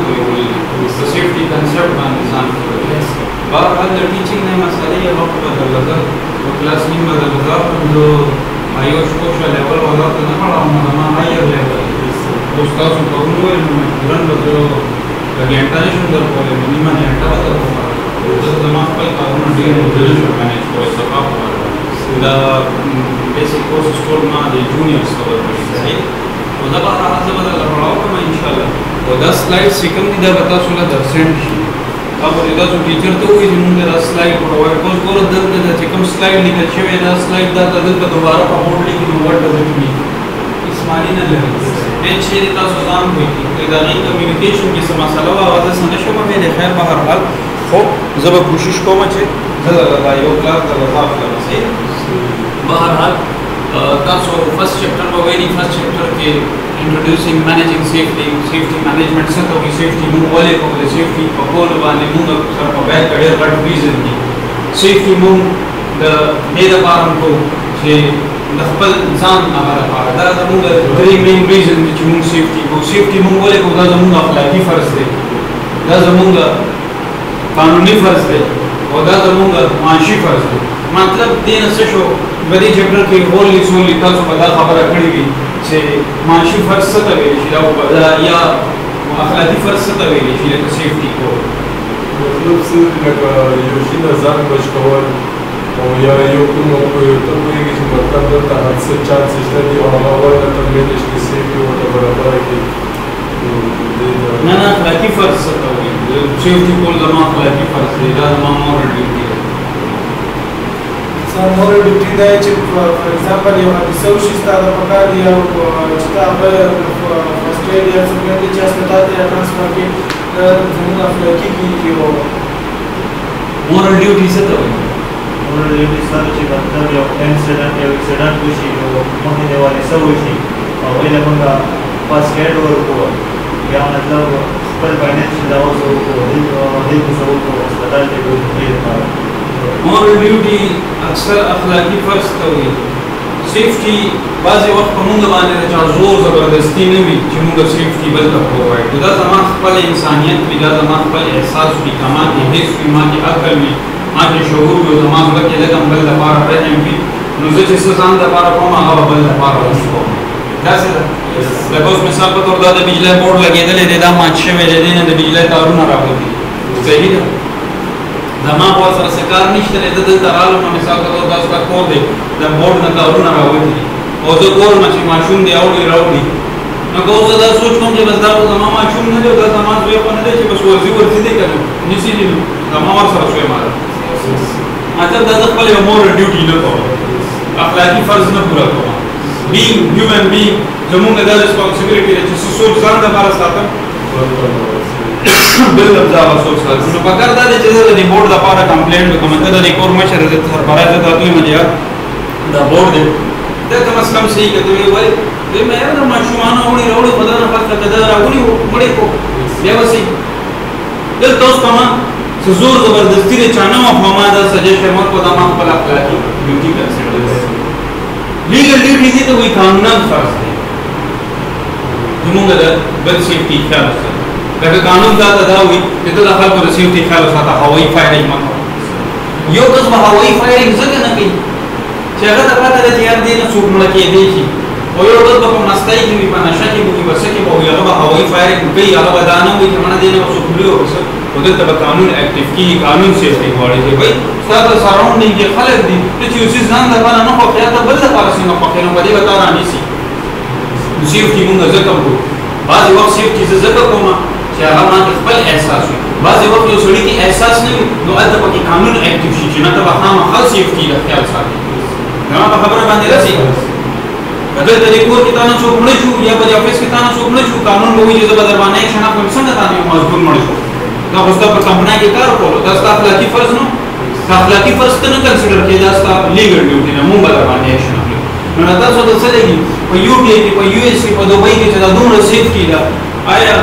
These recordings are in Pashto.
کوي د سیفټي کنسپټ باندې ځان کوي بهرحال د ټیچینګ نه مسئله یې وخت بدلېده او کلاس نیم بدلېده نو آیوش کوشا لیول ولا ته نه پړاو ما هایر لیول استاد په نوې مجبورن بدلو لګیټا نشم درکولې نیمه نیټا بدلو د زما خپل کارونه ډېر بدل شو باندې کوي صفاف دا بیسیک کورس ټول ما د جونیئرز کور کړی او دا به راځي بدل راوړم کوم ان شاء الله او دا سلایډ سکم دي دا به تاسو له درسنټ شي او دا چې ټیچر ته وایي موږ دا سلایډ پرووایډ کوو ګور دلته چې کوم سلایډ لیکل شوی دا سلایډ دا دلته دوباره په بورډ لیکي نو وټ ډز اټ مین اسماني نه لري ان چې تاسو ځان وایي دا غي کمیونیکیشن کې څه مسله و او دا څنګه شوه به خیر به هر حال خو زه به کوشش کوم چې زه دا یو کلاس د وضاحت لپاره به هر حال تاسو فرست چپټر به وایي فرست چپټر کې introducing managing safety management څه ته وایي safety موږ ولې کوو safety په کول باندې موږ سره په بیان کړي غټ ریزن دي safety موږ د دې لپاره کوو چې د خپل ځان هغه لپاره دا زموږ درې مین ریزن دي چې موږ safety موږ ولې کوو دا زموږ اخلاقي فرض دی دا زموږ قانوني فرض دی او دا زموږ معاشي فرض دی مطلب دې نه څه شو په دې چپټر کې هولي سولي تاسو په دا خبره کړې وي چې معاشي فرض څه ته ویل شي دا یا اخلاقي فرض څه ته ویل شي لکه سیفټي کو مطلب څه لکه یو شي نه ځان بچ کول او یا یو کوم ته وایي چې مطلب دلته حادثه چانس شته دي او هغه ورته ته مینج کې سیفټي ورته برابر کړي نه اخلاقي فرض څه ته وایي سیفټي کول زما اخلاقي فرض دی دا زما مورل ډیوټي دی مورل ډیوټي دی چې فور ایگزامپل یو حادثه وشي ستا د پکار دی او چې تا به فرسټ ایډ یا سیکنډ چې هسپتال ته ټرانسفر کړي دا زموږ اخلاقي کېږي او مورل ډیوټي څه ته وایي مورل ډیوټي سره چې مطلب یو انسیډنټ وشي نو مخکې دی والي څه وشي او هغې له موږ فرسټ ایډ ورکړو یا مطلب خپل فاینانشل دوا څه وکړو هیلپ څه وکړو هسپتال ته وکړو مورل ډیوټي اکثر اخلاقي فرض ته وایي سیفټي بعضې وخت په موږ باندې د چا زور زبردستي نه وي چې موږ سیفټي بل ته پرووایډ کړو دا زما خپل انسانیت وي دا زما خپل احساس وي که ما کې حس وي ما کې عقل وي ما کې شعور وي زما زړه کې لږ هم بل لپاره رحم وي نو زه چې څه ځان لپاره کوم هغه به بل لپاره ونه کوم داسې ده لکه اوس مثال په طور دا د بجلی بورډ لګېدلی دی دا مات شوی دی دې نه د بجلی تارونه راغلي صحیح ده زما په سره څه کار نشته دی زه دلته رالم نو مثال په طور دا ستا کور دی د بورډ نه تارونه راوتلي او زه ګورم چې ماشوم دی اوړي راوړي نو که اوس زه دا سوچ کوم چې بس دا خو زما ماشوم نه دی او دا زما زوی خو نه دی چې بس ورځي دی که نه نیسي دي نو زما ورسره شوی ماله مطلب دا زه خپل یو مورل ډیوټي نه کوم اخلاقي فرض نه پوره کوم being human being زمونږ دا ریسپانسیبلیټي ده چې څه سوچ ځان دپاره ساتم بل دا سوچ ساتم نو پکار دا دی چې زه د دې بورډ دپاره کمپلینټ وکړم ته د دې کور مشر زه سربراز زه درته وایم چې یار دا بورډ دی دا کم از کم صحیح که ته وایې وایي مې یاره د ماشومانو اوړي راوړي خو دا نه فرق که دا راوړي مړې کړو بیا به صحیح دلته اوس که ما څه زور زبردستي دی چا نه وه خو ما دا سجیشن ورکړو دا ما خپل اخلاقي ډیوټي کنسیډر لیگل ډیوټي دې ته وایي قانوناً فرض دی زمونږ د بل سیفټي خیال وساتو لکه قانون دا ته دا وایي چې ته د خلکو د سیفټي خیال وساته هوایي فایرنګ مه کوه یو کس به هوایي فایرنګ ځکه نه کوي چې هغه ته پته ده چې یار دې نه څوک مړه کېدی شي او یو کس به په مستۍ کې وي په نشه کې به وي په څه کې به وي هغه به هوایي فایرنګ کوي هغه به دا نه وایي چې مړه دې نه به څوک مړي او څه خو دلته به قانون اکټیو کېږي قانون سیفټي غواړي چې بھائی ستا د سراونډینګ کې خلک دي ته چې یو څیز ځان دپاره نه خوښ یا ته بل دپاره څه نه خوښ نو په دې به تا رانیسي نو سیفټي مونږ ځکه وکړو بعضې وخت سیفټي زه ځکه کوم چې هغه ما کې خپل احساس وي بعضې وخت یو سړي کې احساس نه وي نو هلته پکې قانون اکټیو شي چې نه ته به خامخا سیفټي د خیال ساتي زما په خبره باندې رسي که دلته دې کور کې تا نه څوک مړه شو یا په دې افس کې تا نه څوک مړه شو قانون به وایي چې زه به در باندې ایکشن اخلم څنګه تا نه یو مزدور مړ شو دا خو ستا په کمپنۍ کې کار کولو دا ستا اخلاقي فرض نو که اخلاقي فرض ته نه کنسیډر کړې دا ستا لیګل ډیوټي ده مونږ به در باندې ایکشن اخلو نو نه تاسو ته څه لګي په یو ټي کې په یو اس کې په دوبۍ کې چې دا دومره سیفټي ده آیا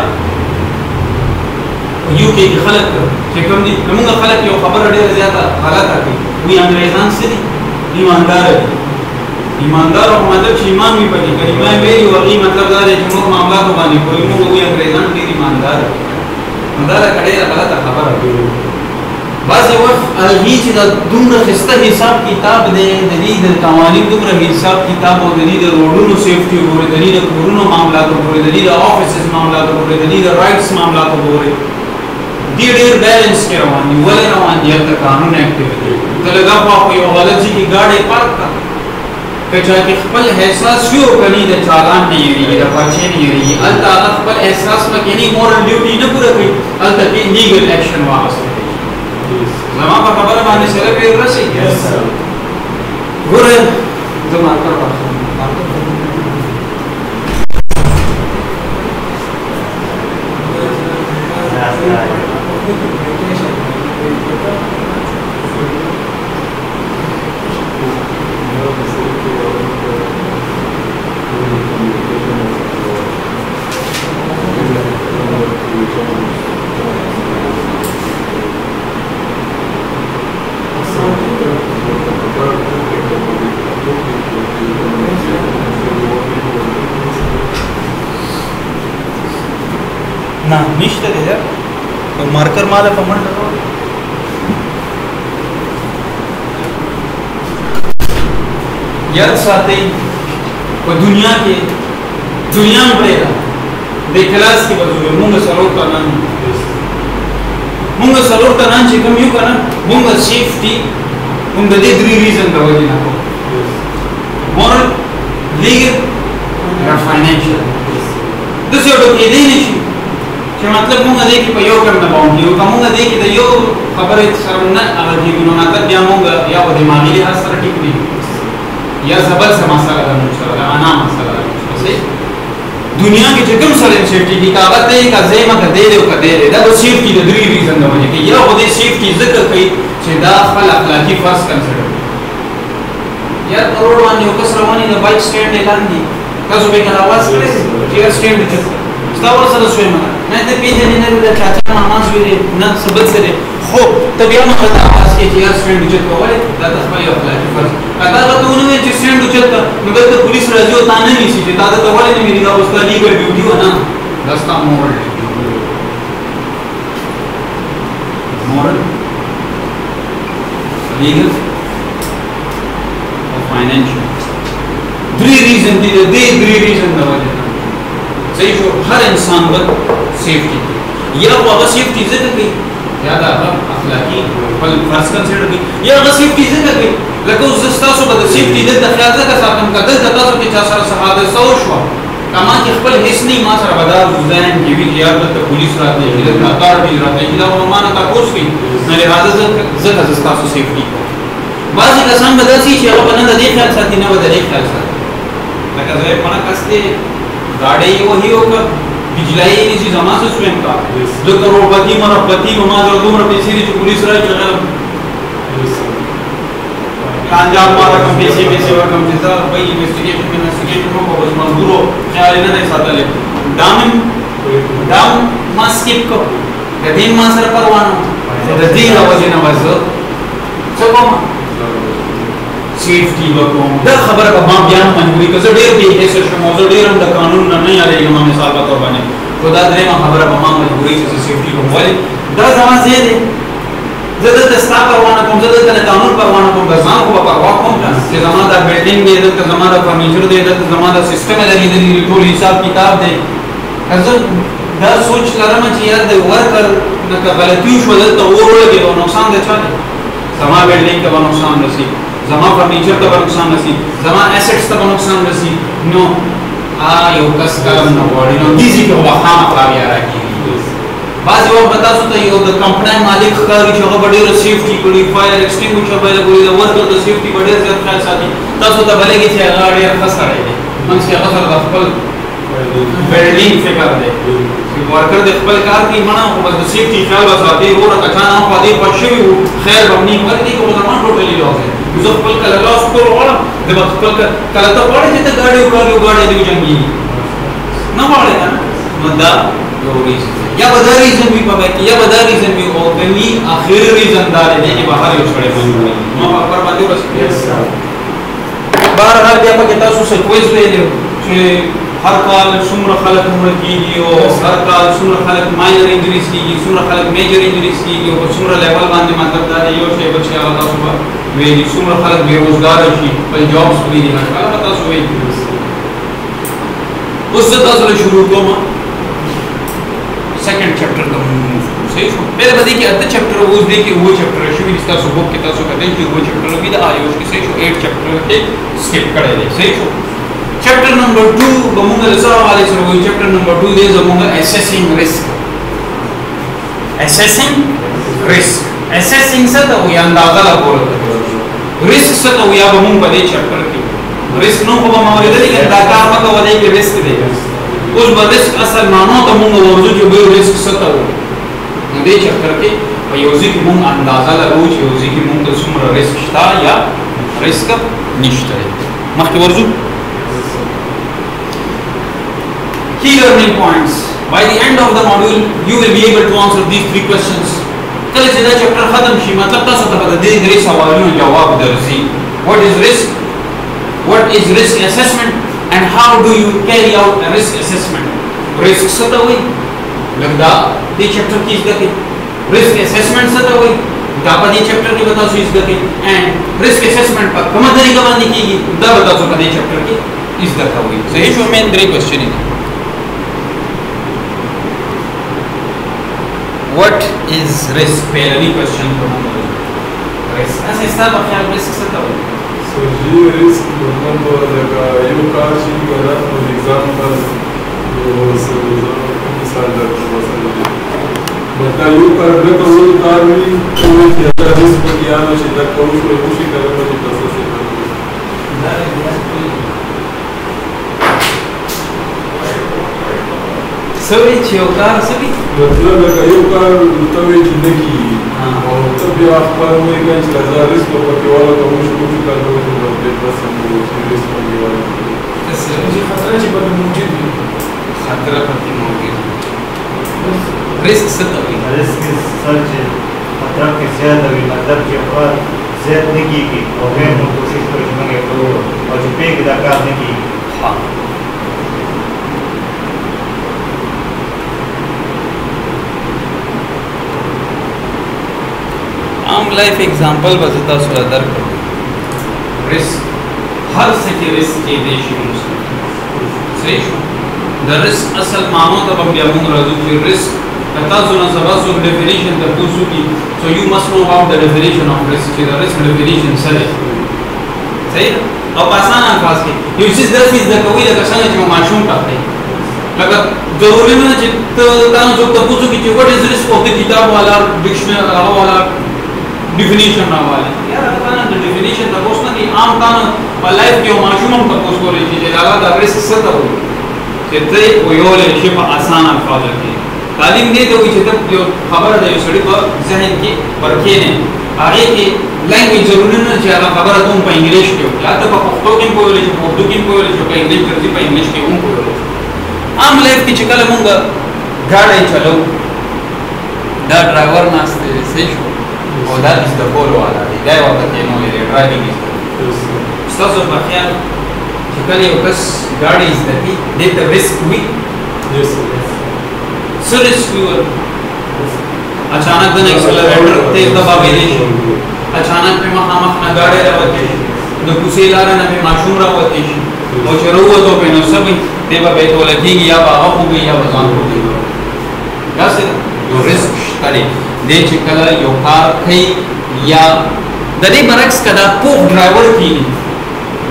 یو ټي کې خلک چې کوم دي موږ خلک یو خبره ډېره زیاته غلطه کوي وی انګریزان څه دي ایماندار دي ایماندار او مطلب چې ایمان وي پکې کلمه ویلي او هغې مطلب دا دی چې موږ معاملاتو باندې کوو موږ وایي انګریزان ډېر ایماندار دا ډېره غلطه خبره ده. بعضې وخت الهي چې دا دومره ښایسته حساب کتاب دی د دې د قوانین دومره حساب کتاب او د دې د روډونو سیفټي وګورئ د دې د کورونو معاملاتو وګورئ د دې د آفیسز معاملاتو وګورئ د دې د رایټس معاملاتو وګورئ دې ډېر بیلنس کې روان دي. ولې روان دي؟ هلته قانون اکټیویټي ته لږه خوا په یو غلط ځای کې ګاډی پارک کړه که چا کې خپل احساس وي او کني د چالان نه یېرېږي د پاچې نه یېرېږي هلته هغه خپل احساس نه کوي مورل ډیوټي نه پوره کوي هلته کې لیګل ایکشن واخیستل زما په خبره باندې سره پرې ورسېږي. ګوره زه مارکر واخلم نه نشته دی یار مارکر ماله په منډه یاد ساتئ په دنیا کې دنیا هم پرېږده د کلاس کې به ځو مونږ څلور کلان چې کوم یو که نه مونږ سیفټي مونږ د دې درې ریزن د وجې نه کوو مورل لیګل یا فاینانشل داسې یو ډول کېدی نه شي چې مطلب مونږ دې کې په یو کم نه باونډ یو که مونږ دې کې د یو خبرې سره نه هغه کېږو نو مطلب بیا مونږ یا په دماغي لحاظ سره ټیک نه یا زبر څه مسله ده مونږ سره ده انا مسله ده صحیح دنیا کې چې کوم سره سیفټي کې کاغذ دی که زېمه که دی او که دی دا به سیفټي د درې ریزن د وجې کې یا خو دې سیفټي ځکه کوي چې دا خپل اخلاقي فرض کنسیډر یار په روډ باندې یو کس روان دی د بایک سټینډ یې لاندې تاسو به یې کله اواز کړی چې یار سټینډ دی ستا ورسره شوی مګر نه ته پېژنې نه د چاچا ماما زوی دی نه څه بل څه دی خو ته بیا هم هلته اواز کوې چې یار سټینډ اوچت کړه ولې دا د خپل یو اخلاقي فرض که تا هغه ته ونه ویل چې سټینډ اوچت کړه نو دلته پولیس راځي او تا نه نیسي چې تا دلته ولې نه ویني دا اوس ستا لیګل ډیوټي وه نه دا ستا مورل لیګل او فاینانشل درې ریزن دي د دې درې ریزن د وجې نه صحیح شو هر انسان به سیفټي یا خو هغه سیفټي ځکه کوي یا د هغه اخلاقي خپل فرض کنسیډر کوي یا هغه سیفټي ځکه کوي لکه اوس زه ستاسو به د سیفټي دلته خیال ځکه ساتم که دلته تاسو کې چا سره څه حادثه وشوه که ما کې خپل هېڅ نه ما سره به دا ذهن کې وي چې یار دلته پولیس راتلی چې دلته اتارټیز راتلی چې دا به ما نه تپوس کوي نو لهذا ځکه زه ستاسو سیفټي کوم بعضې کسان به داسې چې هغه به نه د دې خیال ساتي نه به د دې خیال ساتي لکه زه پنه کس دی गाड़ी वही होगा बिजलाई नहीं सी जमा से स्वयं का जो करोड़पति मनोपति ममा जो दूर पैसे की पुलिस रही जो अंजाम मारा कम पैसे और कम पैसा भाई इन्वेस्टिगेशन को बस मजदूरो ख्याल नहीं साथा ले डाम मास्किप को गदीम मासर परवानो गदी आवाज ना बस चलो सेफ्टी वकोम دا خبره به ما بیان مجبوری که زه ډېر بې حسه شم او زه ډېر هم د قانون نه نه یادېږم مثال په طور باندې خو دا درېیمه خبره به ما مجبوري چې زه سیفټي کوم ولې دا زما ځای دی زه دلته ستا پروا نه کوم زه دلته د قانون پروا نه کوم د ځان خو به پروا کوم که چې زما دا بلډینګ دی دلته زما دا فرنیچر دی دلته زما دا سیسټم یې لګېدلي ټول حساب کتاب دی که زه دا سوچ لرم چې یار د ورکر نه که غلطي وشوه دلته اور ولګېد او نقصان د چا دی زما بلډینګ ته به نقصان رسي زما فرنیچر ته به نقصان رسي زما اسټس ته به نقصان رسي نو یو کس کلم نه غواړي نو دې ځای کې به خامخا بیا راکېږي بعضې وخت به تاسو ته یو د کمپنۍ مالک ښکاري چې هغه به ډېره سیفټي کړي فایر ایکسټینګوشر به یې لګولي د ورکر د سیفټي به ډېر زیات خیال ساتي تاسو ته به لګي چې هغه ډېر ښه سړی دی منځ کې هغه سره د خپل بلډینګ فکر دی چې ورکر د خپل کار کوي مړه خو بس د سیفټي خیال به ساتي وروره که چا نه خوا دې پټ شوي وو خیر به هم نه ولې دې کې خو زما ټوټلي لاس دی زه خپل کله لاس کول غواړم د به خپل کله ته غواړې چې ته ګاډي وکاږې دې وجنګېږي نه غواړې که نه نو دا یو ریزن یا به دا ریزن وي په بیت کې یا به دا ریزن وي او کوي اخري ریزن دا دی چې به هر یو سړی مجبوروي ما په خبر باندې ورسېږي بهرحال بیا پکې تاسو څه کویز ویلی چې हर कॉल सुमर खलक मर कीगी और हर कॉल सुमर खलक माइनर इंजरीज कीगी सुमर खलक मेजर इंजरीज कीगी और सुमर लेवल बांधे मतलब दा यो शे बच्चे आला सुबह वे सुमर खलक बेरोजगार छी पर जॉब्स भी नहीं हर बता सो वे उससे तसले शुरू को मा सेकंड चैप्टर का सही छो पहले बदी कि अद्ध चैप्टर वो दे कि वो चैप्टर शुरू इसका सुबह के तसो कहते हैं कि वो चैप्टर भी दा आयोश के सही छो 8 चैप्टर के स्किप करे दे सही छो चैप्टर नंबर 2 बमुंगा लसा वाले से वो चैप्टर नंबर 2 दे जमुंगा असेसिंग रिस्क से तो वो अंदाजा लगा रिस्क से तो या बमुंग बदे चैप्टर की रिस्क नो को मामले दे कि दाकार में तो वदे के रिस्क दे उस रिस्क असल मानो तो मुंग वर्जू जो बे रिस्क से तो दे चैप्टर के योजी की मुंग अंदाजा लगो योजी की मुंग तो सुमर रिस्क था या रिस्क निश्चित है मख वर्जू Key learning points. By the end of the module, you will be able to answer these 3 questions. कल सीधा चैप्टर खत्म शी मतलब तासा तक दे दे सवालों का जवाब दर्जी. What is risk? What is risk assessment? And how do you carry out a risk assessment? Risk सता हुई. लगदा ये चैप्टर की इसका के risk assessment सता हुई. दापा ये चैप्टर की बता सो इसका के and risk assessment पर कम तरीका बंदी की दा बता सो कदे चैप्टर की इसका का हुई. सही शो में 3 क्वेश्चन है. What is risk? पहली क्वेश्चन को हम रिस्क ऐसे सब ख्याल रिस्क से तो So ये रिस्क मतलब लगा यो कार शी करा फॉर एग्जांपल वो मिसाल दे मतलब यो कार में तो वो कार भी तो ये रिस्क को किया ना सीधा कोई कोशिश करे तो प्रोसेस है सभी चौकार सभी मतलब लगा यो कार तो ये जिंदगी और तब भी आप पर वो एक ऐसा रिस्क को करके वाला तो मुझे कर दो तो बस हम रिस्क करने वाले ऐसे मुझे खतरा जी पर मौजूद है खतरा प्रति मौजूद रिस्क से तो रिस्क सर्च खतरा के ज्यादा भी मतलब के ऊपर ज्यादा नहीं की और मैं कोशिश करूंगा तो और जो पे की दरकार नहीं की हां आम लाइफ एग्जांपल बजता सुरदर रिस्क हर से के रिस्क के देशी मुस्लिम सही द रिस्क असल मानो तब हम यामुन रजू की रिस्क कता सुना सबस ऑफ डेफिनेशन द पूछू की so you must know about the definition of risk the risk definition सही अब आसान अंदाज के यू चीज द चीज द कोई द कसन जो माशूम करते लगा जरूरी नहीं चित्त तान जो तब पूछू की what is risk of the किताब वाला डिक्शनरी वाला definition ना वाले यार अगर ना definition ना कोस ना कि आम तान लाइफ के माशूम का कोस को लेके जगह द रिस्क सता हो चित्ते कोयोले शिप आसान अल्फाज के तालीम दे तो कि चित्त जो खबर है जो सड़ी पर जहन की परखे ने आगे की लैंग्वेज जरूरी नहीं ज्यादा खबर तुम पे इंग्लिश के या तो पख्तो की कोयोले जो उर्दू की कोयोले जो पे इंग्लिश करती पे इंग्लिश के उन कोयोले आम लाइफ की चिकल मुंगा गाड़ी चलो द ड्राइवर नास्ते से और that is the goal वाला है क्या होता है नो ये ड्राइविंग इज स्टार्स ऑफ बखियाल चिकल ये बस गाड़ी is that they the risk we yes so risk we अचानक दन एक्सेलरेटर तेज दबा बेले अचानक पे महामख ना गाड़ी रवते द कुसेला ना पे माशूम रवते और चरुव तो पे न सब देबा बे तो लगी या बाबा हो गई या बजान हो गई क्या से जो रिस्क करे दे चिकला यो कार खई या दरी बरक्स कदा पो ड्राइवर की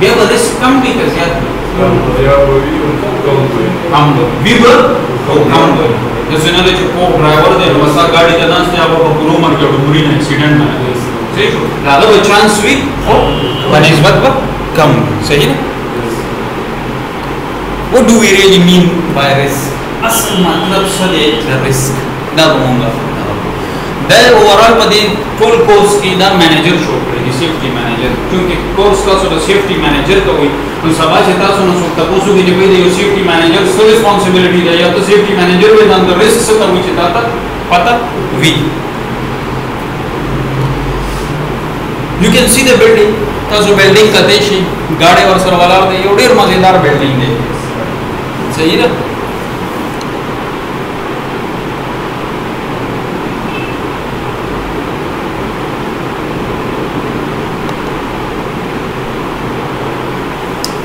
बे रिस्क कम भी कर ज्यादा या वो भी उनको कम वीबर तो कम जैसे ना जो पो ड्राइवर दे वसा गाड़ी का नाम से आप को पूरा मार के बुरी ना एक्सीडेंट ना सही हो ज्यादा वो चांस भी हो बनिस्बत कम सही ना What do we really mean by risk? असल मतलब सदे रिस्क ना बोलूँगा दे ओवरऑल पदे टोल कोर्स की ना मैनेजर शो करेगी सेफ्टी मैनेजर क्योंकि कोर्स का सो सेफ्टी मैनेजर तो हुई तो सभा चेता सो न सो तपोसु की जब ये सेफ्टी मैनेजर सो रिस्पांसिबिलिटी है या तो सेफ्टी मैनेजर भी द रिस्क से तब चेता था पता we you can see the building तो जो बिल्डिंग का देशी गाड़ी और सरवाला होते ये उड़ेर मजेदार बिल्डिंग है صحیح ده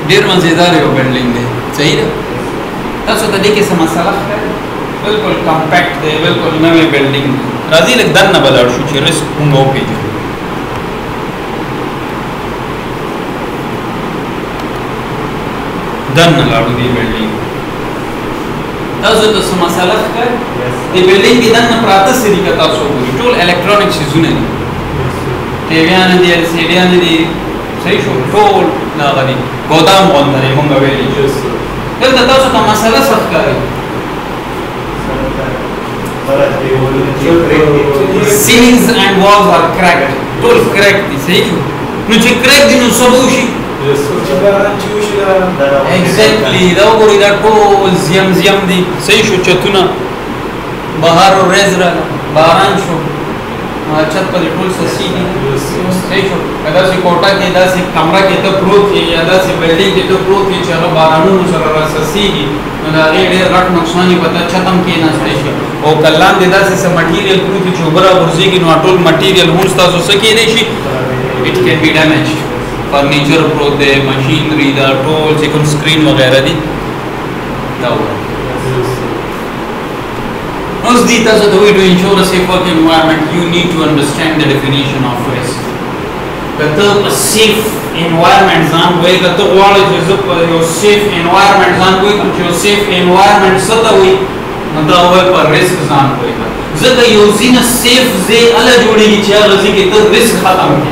ډیر مزیدار یو بلډینګ دی صحیح ده تاسو ته دې کې څه مسله ښکاري بالکل کمپیکټ دی بالکل نوې بلډینګ راځي لږ دننه به لاړ شو چې رسک موږ وپېژنو دننه لاړو دې بلډینګ تاسو ته څه مسله ښکاري دې بلډینګ کې دننه پراته څه دي که تاسو وګورئ ټول الکترونیک څیزونه دي ټیویانې دي ایل سی ډیانې دي صحیح شو ټول دغه دي ګودام غونډه دی مونږ ویلي دلته تاسو ته مسله څه ښکاري ceilings and walls are cracked ټول cracked دي صحیح شو نو چې cracked دي نو څه به وشي exactly دا وګورئ دا ټول زیم زیم دي صحیح شو چتونه بهار ورځ راغله باران شو छत पर ټول سسي دي صحیح شو داسې کوټه کې داسې کمره کې ته پروت یې یا داسې بلډینګ کې ته پروت یې چې هغه بارانونو سره راسسېږي نو د هغې ډېر غټ نقصان یې پته چت هم کېناستی شي او که لاندې داسې څه مټیریل پروت وي چې اوبه راغورځېږي نو ټول مټیریل هم ستاسو څه کېدی شي اټ کین بي ډیمیج فرنیچر پروت دی مشینري دا ټول چې کوم سکرین وغیره دي دا Once the way to ensure a safe work environment, you need to understand the definition of risk. The safe environment zan way the wall is your safe environment zan way your safe environment satawi the way per risk zan way zaka using a safe ze ala jodi ki cha razi ki to risk khatam ki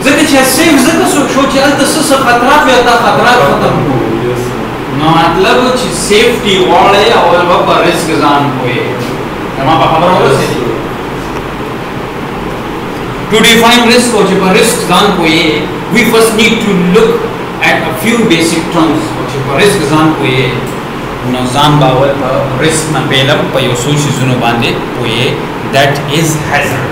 zaka cha safe zaka so cha ta sa khatrat ya ta khatrat khatam نو مطلب چې سیفټي واړی او په رسک ځان کوی ما په خبره ورسېږي to define risk or to risk ځان کوی we first need to look at a few basic terms چې په رسک ځان کوی نو ځان باور په رسک نه پیلم په یو څو شیزونو باندې کوی that is hazard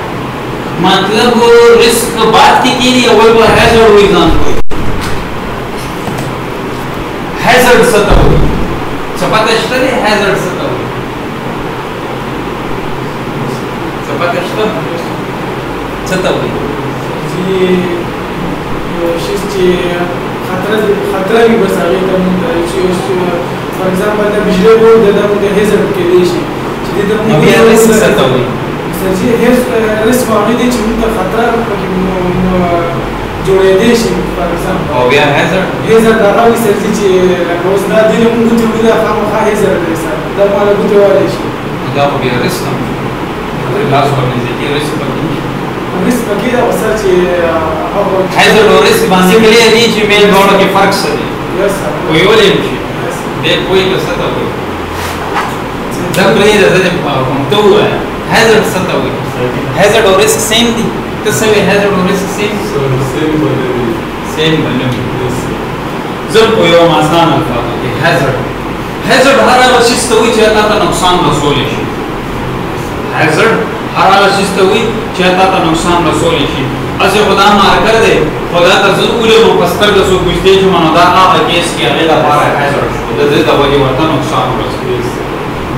مطلب رسک بات کی کیږي اول په hazard وی ځان کوی hazard satawi sapata shtari hazard satawi sapata satawi ji shisti khatra ki bas aage ta mun for example the bijli board da mun hazard ke liye ji da mun risk satawi sir ji risk मामले दे ji mun khatra جوړې دي شي for example او بیا hazard دا راوي سر چې اوس دا د موږ ته ویل خامخا hazard دی سر دا مال ګوتې والي شي دا خو بیا risk هم لاس باندې چې risk پکې دا وسر چې hazard او risk باندې کلی دي چې مې دوه کې فرق څه دی یس سر کوئی ولې شي دې کوئی څه تا وي دا پرې راځي کوم ته وای hazard څه تا وي hazard او risk same دي تسوي hazard or risk same بلوي زر کو یو آسان الفاظ دی hazard هر هغه شی ستوي چې تاسو نقصان رسول شي hazard هر هغه شی ستوي چې تاسو نقصان رسول شي اسه خدا مارکر دی خدا ته ضرور نو پستر د سو کوجته چې مونږ دا هغه کیس کې هغه لپاره hazard شو د دې د وجه ورته نقصان رسول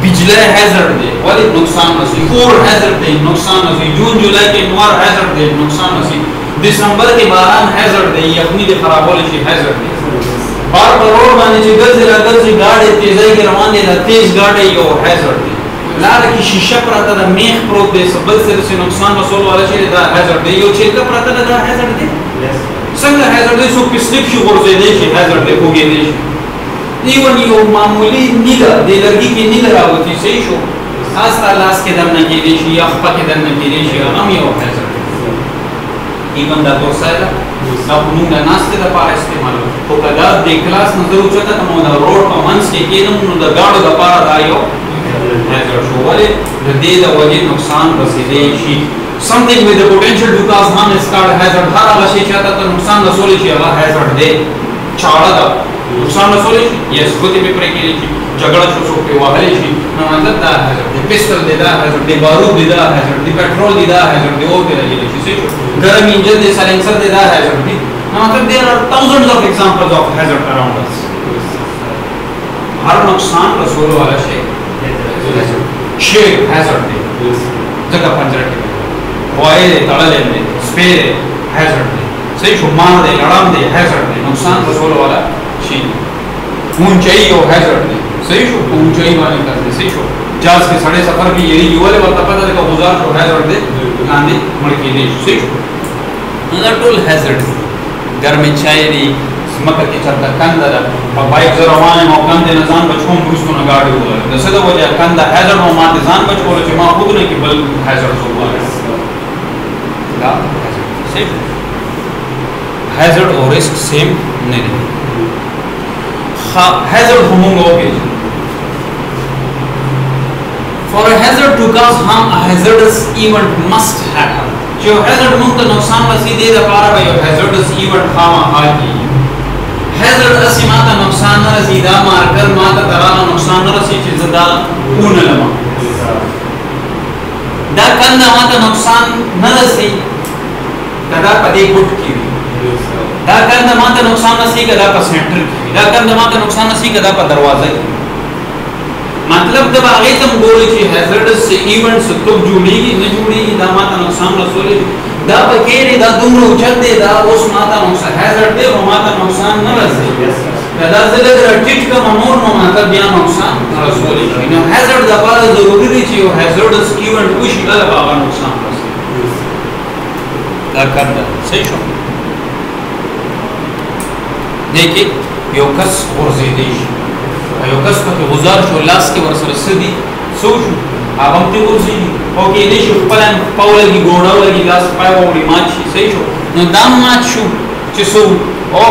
बिजली हैजर्ड दे वाली नुकसान नसी और हैजर्ड दे नुकसान नसी जून जुलाई के noir hazard दे नुकसान नसी दिसंबर के बारान हैजर्ड दे यखनी दे खराब होले शी हैजर्ड दे बार रोड माने जे गज गाड़ी तेजाई के रवान दे तेज गाड़ी यो हैजर्ड दे लाल की शीशा प्राता द मेख प्रो दे सबल से नुकसान रसूल वाला शी दा हैजर्ड दे यो चेक प्राता दा हैजर्ड दे संग हैजर्ड दे सो पिस्लिप शु गोरजे दे शी हैजर्ड दे होगे दे ایون یو معمولی نیله د لرګي کې نیله راوتی صحیح شو خاصه لاس کې دنه کې دي شي یا خپل کې دنه کې دي شي هم یو hazard ایون دا دوسایله دا موږ نه ناشته د پاره استعمالو او کدا د کلاس نظر اوچته ته مو دا روډ په منځ کې کېدم نو د گاډو د پاره دا یو hazard شو ولې د دې د وجې نقصان رسیدي شي something with the potential to cause harm is called hazard هر هغه شی چې تاسو نقصان رسول شي هغه hazard دی چاړه ده نقصان رسول شي یس ګوتې په پرې کې شي جګړه شو په وهلې شي نو مطلب دا hazard دی پستل دی دا hazard دی بارود دی دا hazard دی پټرول دی دا hazard دی او دې لګي شي ګرم انجن دی سایلنسر دی دا hazard دی نو مطلب there are thousands of examples of hazard around us हर नुकसान रसूल वाला शे शेर हैजर्ड दे जगह पंजरा के वाए तड़ले में स्पेर हैजर्ड दे सही शो मार दे लड़ाम दे हैजर्ड दे नुकसान रसूल वाला शे ऊंचाई और हैजर्ड दे सही शो ऊंचाई वाले कर दे सही शो जहाज के सड़े सफर की यही युवाले वक्त पता है का गुजार शो हैजर्ड दे लाने मड़की दे सही शो अंदर टोल हैजर्ड घर में चाय दी मकर के चलता कंदा बाइक जरवाने मो कंदे नजान बचकों बुस्तु न गाड़ी हो जैसे तो वजह कंदा हैजर्ड मो माते जान बचको लो मा खुद ने कि बल हैजर्ड हो हुआ दा सेम हैजर्ड और रिस्क सेम नहीं हैजर्ड होमोंग okay for a hazard to cause harm a hazardous event must happen जो हैजर्ड मुक्त नुकसान वसी दे दा पारा भाई हैजर्डस इवेंट खामा हाकी हैजर्ड असी माता नुकसान न रसी दा मारकर माता तरा नुकसान न रसी चीज दा ऊन लमा दा कंदा माता नुकसान न रसी कदा पदे गुट की दा कंदा माता नुकसान नसी कदा पर सेंटर की दा कंदा माता नुकसान नसी कदा पर दरवाजा की मतलब जब आगे तुम बोले कि हैजर्डस इवेंट्स तो जुड़ेगी न जुड़ेगी दा माता नुकसान रसूल दा बकेरे दा दुमरो चलते दा उस माता नुकसान हैजर्ड दे वो माता नुकसान न रसे कदा से टिट का ममूर नो माता बिया नुकसान रसूल नो हैजर्ड दा बात जरूरी थी वो हैजर्डस इवेंट कुछ गल बाबा नुकसान रसे दा करदा सही शो देखिए योकस और ज़ेदेश यो कस को गुजार शो लास के वर्षर सदी सोशु आगम ते गुरजी ओके ले शो पलन पावल की गोड़ा लगी लास पाय ओडी माची सही शो न दाम माच शो चिसो ओ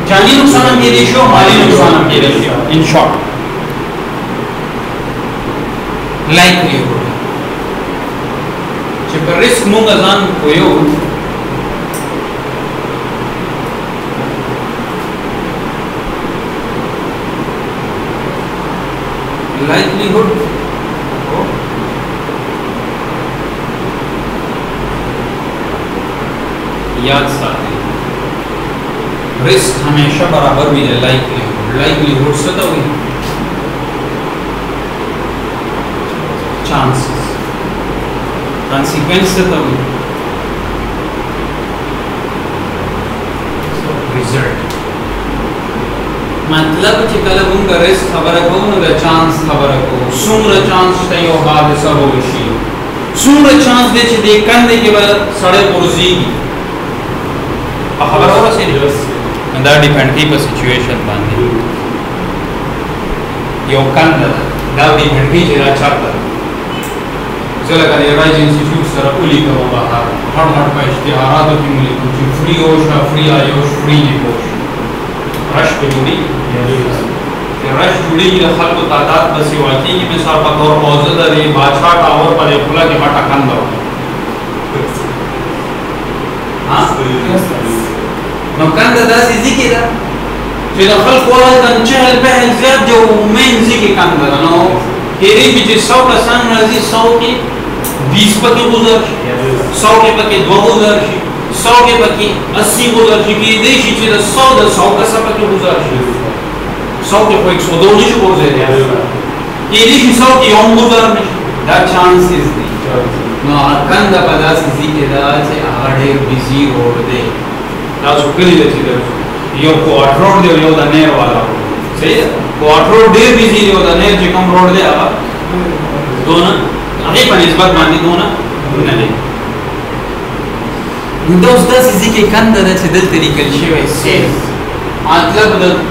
जानी नुकसान के दे शो माली नुकसान के दे शो इन शॉर्ट लाइकलीहुड चे पर रिस्क मुंगा जान कोयो likelihood याद साथी रिस्क हमेशा बराबर भी है लाइकलीहुड से तो हुई चांसेस कॉन्सिक्वेंस से तो हुई रिजल्ट मतलब कि कल उनका रिस्क खबर को उनका चांस खबर को सुमर चांस तयो हादसा होशी सुमर चांस दे दे कंदे के बाद सड़े पुरजी खबर हो से अंदर डिपेंड की पर सिचुएशन बांधे यो कंद दावडी घंटी जरा चाहता चला कर राइज इंस्टीट्यूट सर उली का बाहर हर का इश्तिहारात की मिली कुछ फ्री होश फ्री आयोश फ्री होश रश पे जुड़ी रश जुड़ी ये खल को तादाद बसी वाकी की मिसाल पर और औज़द रे बादशाह का और पर खुला के बाटा कंदा हां नो कंदा दासी जिकिरा जो खल को दन चहल पहल ज़्यादा जो मेन जिकी कंदा नो तेरी भी जो 100 का सन राजी 100 के 20 पके गुजर 100 के पके 2 गुजर 100 के पकी 80 गुजर की देशी चीज 100 का सब के गुजर 100 के कोई 102 नहीं हो जाए ये देशी 100 की हम गुजर नहीं that chance is the no कंद पदास की दा से आड़े बिजी रोड दे ना सुकली दे चीज यो को रोड दे यो दा नेर वाला सही है को रोड दे बिजी यो दा नेर जे कम रोड दे आ दोनों अभी बनिस्बत मानी दोनों नहीं दोस्त दस इसी के कंदर है चिदल तरीके से वही सेफ मतलब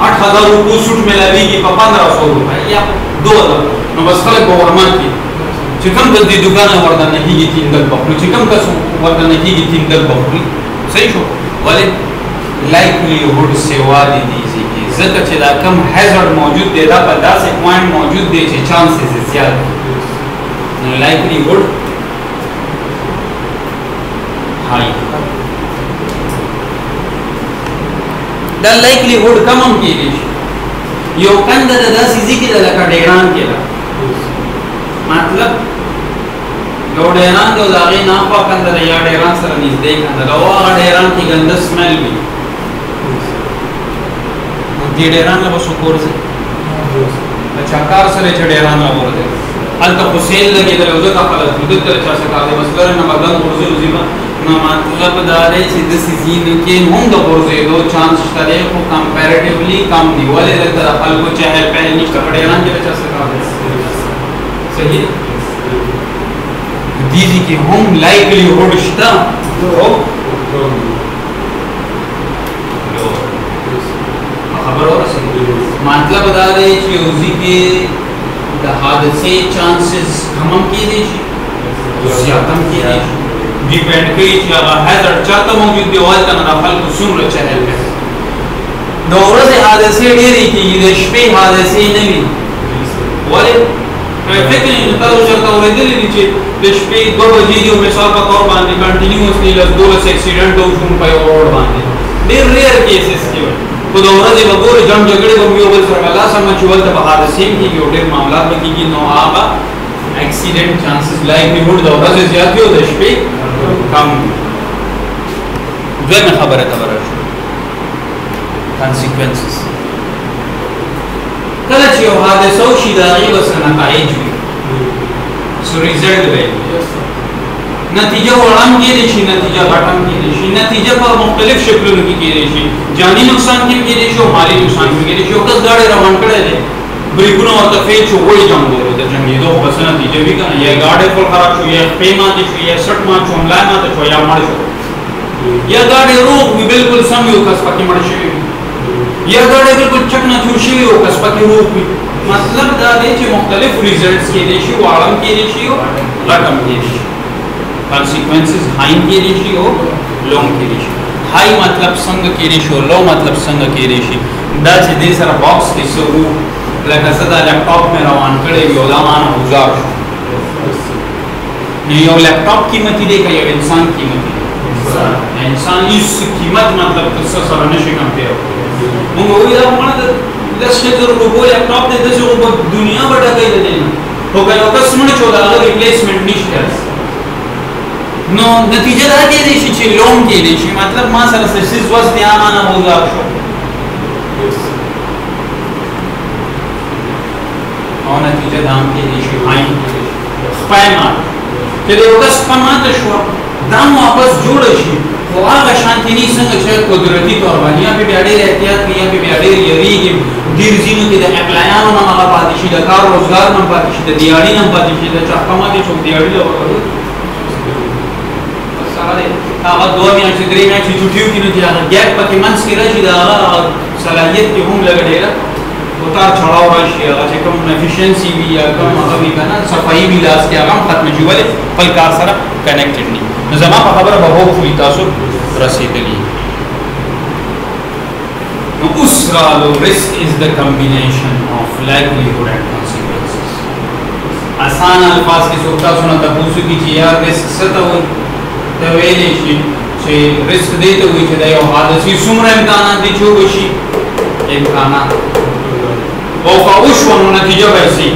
8,000 रुपये सूट में लगी कि 1,500 रुपये या 2,000 नो बस खले गवर्नमेंट की चिकम जल्दी दुकान वर्धन नहीं की 3 दल बकरी चिकम का वर्धन नहीं की 3 दल बकरी सही शो वाले लाइकलीहुड सेवा दी दीजिए कि ज़्यादा चला कम हैजर्ड मौजूद दे दा 50 पॉइंट मौजूद दे चे चांसेस ज्यादा लाइकलीहुड हाई द लाइकलीहुड कम हम की दी यो कंद द सीजी की द का डेरान केला मतलब यो डेरान जो लागे ना पा कंद द या डेरान सर नजदीक कंद द वा डेरान की गंद स्मेल भी دې ډیران له وسو کورځي اچھا کار سره چې ډیران له ورته الته حسین لګي د یو ځکه خلک د تر چا څخه کار دی بس کله نه بدن ورځي زیبا نو مطلب دا دی چې د سیزین کې هم د ورځي دو چانس شته دی خو کمپیریټیولی کم دی ولې د خلکو چهل پهل نشته ډیران کې چا څخه کار دی صحیح دیږي کې هم لایکلی هوډ شته او خبر ورسېږي مطلب دا دی چې اوسې کې د حادثې چانسز کم کېدای شي زیات هم کېدای شي ډیپینډ کوي چې هغه هزار چاته موجود دی ولته نه خلکو څومره چهل پهل د ورځې حادثې ډېرې کېږي د شپې حادثې نه وي ولې فکر نه تاسو چرته اورېدلې دي چې د شپې 2 بجې دی او مثال په تور باندې کنټینیوسلی لږ 2 اکسیډنټ او شون په روډ باندې ډېر ریئر کیسز کې په د ورځې به ګورې جنګ جګړې به یو بل سره الله سم چې ولته به حادثې کېږي او ډېر معاملات به کېږي نو هغه اکسیډنټ چانسز لایکلیهوډ د ورځې زیات وي او د شپې کم دویمه خبره شو کانسیکوینسز کله چې یو حادثه وشي د هغې به څه نتایج وي څه ریزلټ به نتیجه وړه هم کېدای شي نتیجه غټه هم کېدای شي نتیجه په مختلف شکلونو کې کېدای شي جاني نقصان کې کېدای شي او مالي نقصان کې کېدای شي یو کس ګاډی روان کړی دی بریکونه ورته فیل شو وایي جنګېدو د جنګېدو خو به څه نتیجه وي که نه یا ګاډی ټول خراب شو یا خپې ماتې شو یا سټ مات شو ملا ماته شو یا مړ شو یا ګاډی روغ وي بلکل سم وي او کس پکې مړ شوی وي یا ګاډی بلکل چکناچور شوي او کس پکې روغ وي مطلب دا دی چې مختلف ریزلټس کېدای شي واړه هم کېدای شي او غټ هم کېدای شي consequences high کېدای شي او لو کېدای شي high مطلب څنګه کېدای شي او لو مطلب څنګه کېدای شي دا چې دې سره باکس کې څه وو لکه زه دا لیپټاپ مې روان کړی یو دا مانه گزار شو نو یو لیپټاپ قیمتي دی که یو انسان قیمتي دی انسان هیڅ قیمت مطلب څه سره نشي کمپیر موږ وایو دا مړه د 10,000 روپو لیپټاپ دی داسې خو به دنیا به ډکوي د دې نه خو که یو کس مړ شو د هغه ریپلیسمنټ نشته نو نتیجه دا کېدای شي چې لون کېدای شي مطلب ما سره څه څیز وس دی مانه گزار شو او نتیجه دا هم کېدای شي هاي خپای مات چې د یو کس خپه ماته شوه دا هم واپس جوړه شي خو هغه شانتي نه څنګه چې قدرتي طور باندې یا پې بیا ډېر احتیاط کوي یا پې بیا ډېر یېرېږي ډېر ځینو کې د اپلایانو نه هغه پاتې شي د کار روزګار نه پاتې شي د دیاړي نه پاتې شي د چا خپه ماتې شو دیاړي له ورکوي هغه 2 میاشتې 3 میاشتې چټي وکړي نو چې هغه ګیپ پکې منځ کې راشي د هغه صلاحیت کې هم لږ ډېره اتار چړاو راشي هغه چې کوم افیشنسي وي یا کوم هغه وي که نه صفایي وي لاس کې هغه هم ختمه شي ولې خپل کار سره کنیکټډ نه نو زما په خبره به هوپفully تاسو رسېدلي نو اوس رالو risk is the combination of likelihood and consequences آسان الفاظ کې څوک تاسو نه تپوسو کي چې یار risk څه ته وایي ته ویلی شي چې risk دې ته وایي چې د یو حادثې څومره امکانات دي چې وشي امکانات او که وشوه نو نتیجه به یې صحیح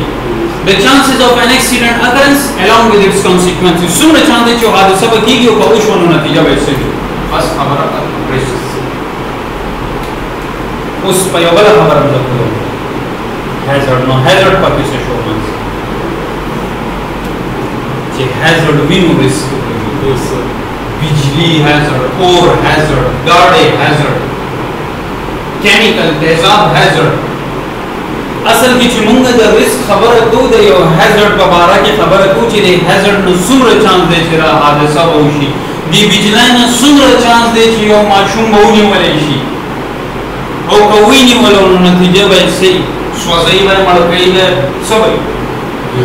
The chances of an accident occurrence along with its consequences څومره چانس دی چې حادثه به کېږي او که وشوه نو نتیجه به یې صحیح بس خبره risk اوس په یو بله خبره مې درته ووایم hazard نو hazard پکې څه شو منځ چې hazard وي نو risk بجلی hazard اور hazard ګاډی hazard کیمیکل تیزاب hazard اصل کې چې موږ د ریسک خبره کوو د یو hazard په باره کې خبره کوو چې د hazard نو څومره چانس دی چې حادثه به وشي د بجلی نه څومره چانس دی چې یو ماشوم به ونیولی شي او که ونیولو نو نتیجه به یې صحیح سوځوي به یې مړ کوي به څه به وي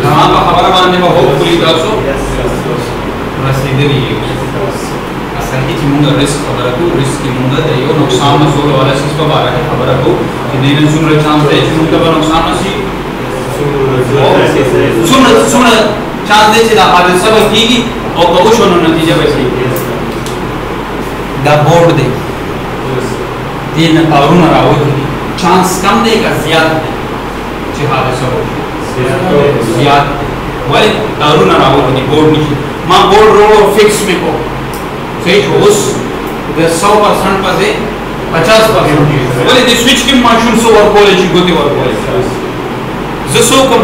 زما په خبره باندې به هوپفully تاسو رسېدلي یو اصل کې چې موږ ریسک خبره کوو ریسک کې موږ د یو نقصان رسولو والا څیز په باره کې خبره کوو چې دې نه څومره چانس دی چې موږ ته به نقصان رسي څومره چانس دی چې دا حادثه به کېږي او که وشوه نو نتیجه به صحیح دا بورډ دی دې نه تارونه راوتي دي چانس کم دی که زیات دی چې حادثه وشي زیات ولې تارونه راوتي دي بورډ نشي ما بورډ روړو فکس مې کو صحیح شو اوس د 100% په ځای 50% ولې د سویچ کې ماشوم سو ورکول شي ګوتې ورکول زه سو کوم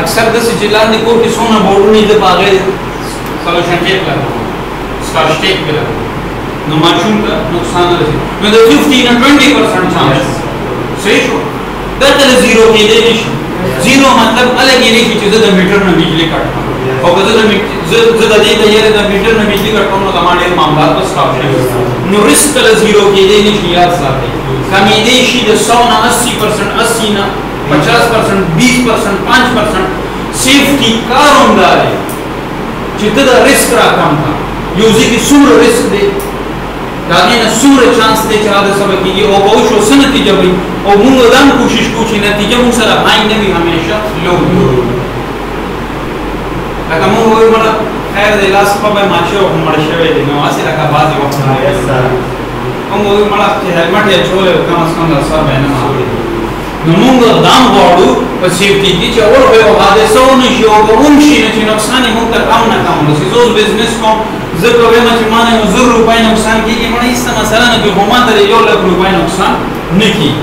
اکثر د چې لاندې کور کې سونه بورډونه د باغې سولوشن ټیپ لګو سکاش ټیپ لګو نو ماشوم ته نقصان راځي نو د 15 نه 20% چانس صحیح شو دا ته زیرو کېدې نشي زیرو مطلب الګ یې نه چې د میټر نه بجلی کټم او که زه د دې د یاره د میټر نه بجلی کټم نو زموږ ډېر معاملات بس کافي نو ریسک له زیرو کېدې نشي یاد ساتئ کمېدې شي د 100 نه 80% 80 نه 50% 20% 5% سیفټي کار همدا دی چې ته د ریسک را کم کا یو ځکه څومره ریسک دی دا نه څومره چانس دی چې دا سبا کېږي او به شو سن نتیجه وي او موږ دا کوشش کوو چې نتیجه موږ سره هاي نه وي همیشه لو لکه موږ وایو مړه خیر دی لاس په به ماشه او مړ شوی دی نو اسی لکه بعضې وخت موږ وایو مړه چې هلمټ یې چولې کم از کم د سر به نه ماوي نو موږ دام غواړو په سیفټي کې چې اور به حادثه ونشي او که وشي نو چې نقصان یې موږ ته کم نه کم رسي زه اوس بزنس کوم زه که وایم چې ما نه یو 1000 روپۍ نقصان کېږي مړه هېڅ مسله نه کېږي خو ما ته د 1 لک روپۍ نقصان نه کېږي